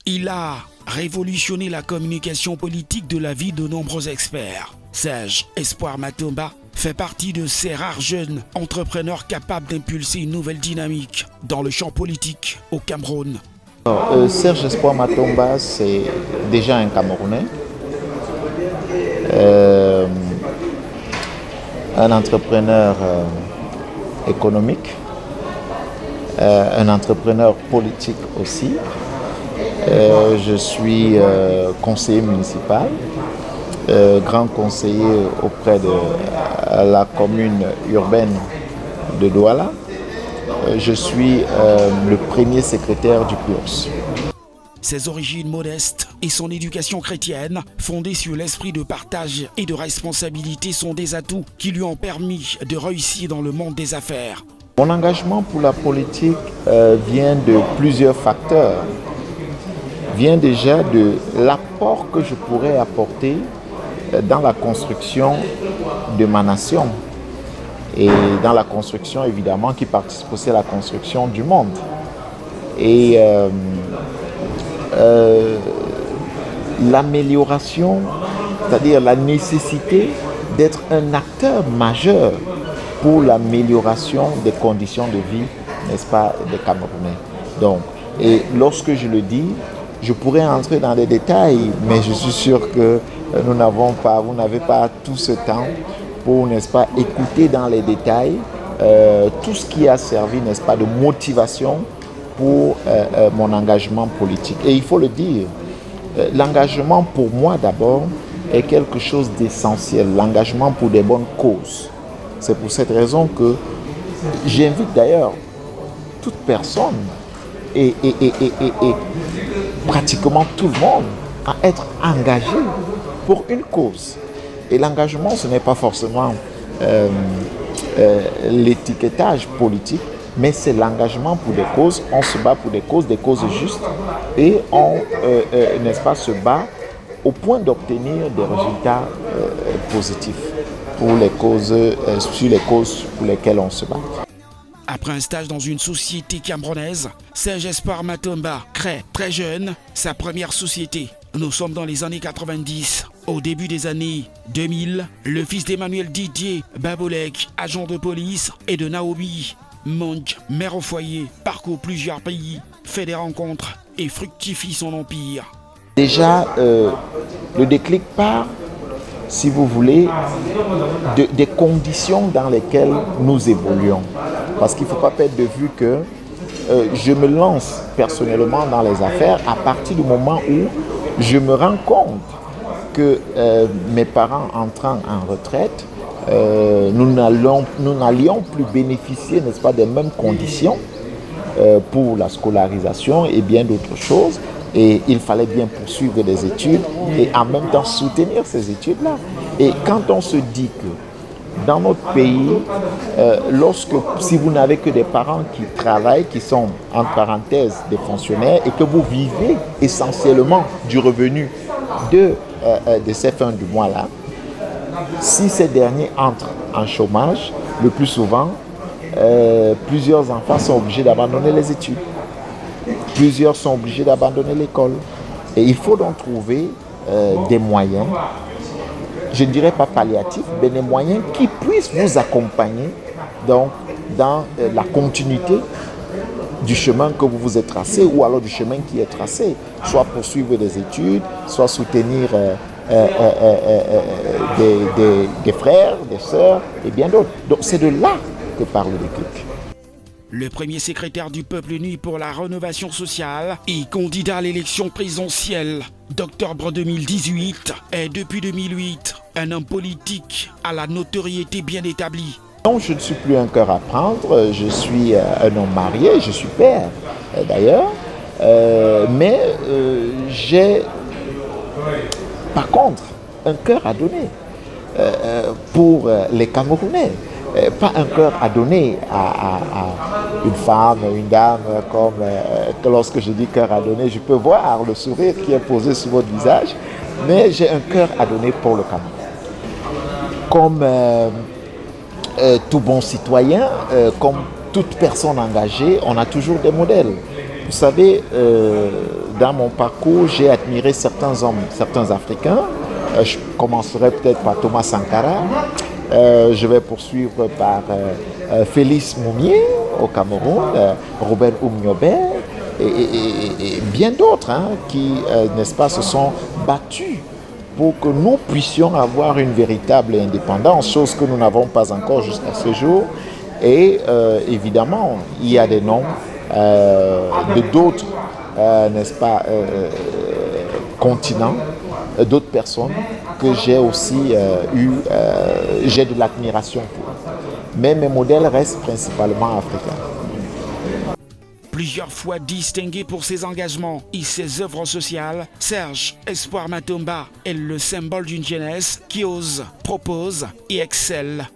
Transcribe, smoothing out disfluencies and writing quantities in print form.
Il a révolutionné la communication politique de la vie de nombreux experts. Serge Espoir Matomba fait partie de ces rares jeunes entrepreneurs capables d'impulser une nouvelle dynamique dans le champ politique au Cameroun. Serge Espoir Matomba, c'est déjà un Camerounais, euh, un entrepreneur économique, un entrepreneur politique aussi. Je suis conseiller municipal, grand conseiller auprès de la commune urbaine de Douala. Je suis le premier secrétaire du PURS. Ses origines modestes et son éducation chrétienne, fondée sur l'esprit de partage et de responsabilité, sont des atouts qui lui ont permis de réussir dans le monde des affaires. Mon engagement pour la politique vient de plusieurs facteurs. Vient déjà de l'apport que je pourrais apporter dans la construction de ma nation. Et dans la construction, évidemment, qui participe aussi à la construction du monde. Et l'amélioration, c'est-à-dire la nécessité d'être un acteur majeur pour l'amélioration des conditions de vie, n'est-ce pas, des Camerounais. Donc, et lorsque je le dis, je pourrais entrer dans les détails, mais je suis sûr que vous n'avez pas tout ce temps pour, n'est-ce pas, écouter dans les détails tout ce qui a servi, n'est-ce pas, de motivation pour mon engagement politique. Et il faut le dire, l'engagement pour moi d'abord est quelque chose d'essentiel, l'engagement pour des bonnes causes. C'est pour cette raison que j'invite d'ailleurs toute personne et pratiquement tout le monde à être engagé pour une cause. Et l'engagement, ce n'est pas forcément l'étiquetage politique, mais c'est l'engagement pour des causes. On se bat pour des causes justes, et on, n'est-ce pas, se bat au point d'obtenir des résultats positifs pour les causes, sur les causes pour lesquelles on se bat. Après un stage dans une société camerounaise, Serge Espoir Matomba crée très jeune sa première société. Nous sommes dans les années 90. Au début des années 2000, le fils d'Emmanuel Didier Babolek, agent de police, et de Naomi Monk, mère au foyer, parcourt plusieurs pays, fait des rencontres et fructifie son empire. Déjà, le déclic part, si vous voulez, des conditions dans lesquelles nous évoluons. Parce qu'il ne faut pas perdre de vue que je me lance personnellement dans les affaires à partir du moment où je me rends compte que mes parents entrant en retraite, nous n'allions plus bénéficier, n'est-ce pas, des mêmes conditions pour la scolarisation et bien d'autres choses. Et il fallait bien poursuivre des études et en même temps soutenir ces études-là. Et quand on se dit que dans notre pays, si vous n'avez que des parents qui travaillent, qui sont en parenthèse des fonctionnaires, et que vous vivez essentiellement du revenu de ces fins du mois-là, si ces derniers entrent en chômage, le plus souvent, plusieurs enfants sont obligés d'abandonner les études. Plusieurs sont obligés d'abandonner l'école. Et il faut donc trouver des moyens, je ne dirais pas palliatifs, mais des moyens qui puissent vous accompagner donc, dans la continuité du chemin que vous vous êtes tracé, ou alors du chemin qui est tracé, soit poursuivre des études, soit soutenir des frères, des sœurs et bien d'autres. Donc c'est de là que part le déclic. Le premier secrétaire du Peuple Uni pour la rénovation sociale et candidat à l'élection présidentielle d'octobre 2018 est depuis 2008 un homme politique à la notoriété bien établie. Non, je ne suis plus un cœur à prendre, je suis un homme marié, je suis père d'ailleurs, mais j'ai par contre un cœur à donner pour les Camerounais. Pas un cœur à donner à une femme, une dame, comme lorsque je dis cœur à donner, je peux voir le sourire qui est posé sur votre visage, mais j'ai un cœur à donner pour le Cameroun. Comme tout bon citoyen, comme toute personne engagée, on a toujours des modèles. Vous savez, dans mon parcours, j'ai admiré certains hommes, certains Africains. Je commencerai peut-être par Thomas Sankara. Je vais poursuivre par Félix Moumié au Cameroun, Robert Oumniobé et bien d'autres qui, n'est-ce pas, se sont battus pour que nous puissions avoir une véritable indépendance, chose que nous n'avons pas encore jusqu'à ce jour. Et évidemment, il y a des noms de d'autres, n'est-ce pas, continents, d'autres personnes que j'ai aussi j'ai de l'admiration pour. Mais mes modèles restent principalement africains. Plusieurs fois distingué pour ses engagements et ses œuvres sociales, Serge Espoir Matomba est le symbole d'une jeunesse qui ose, propose et excelle.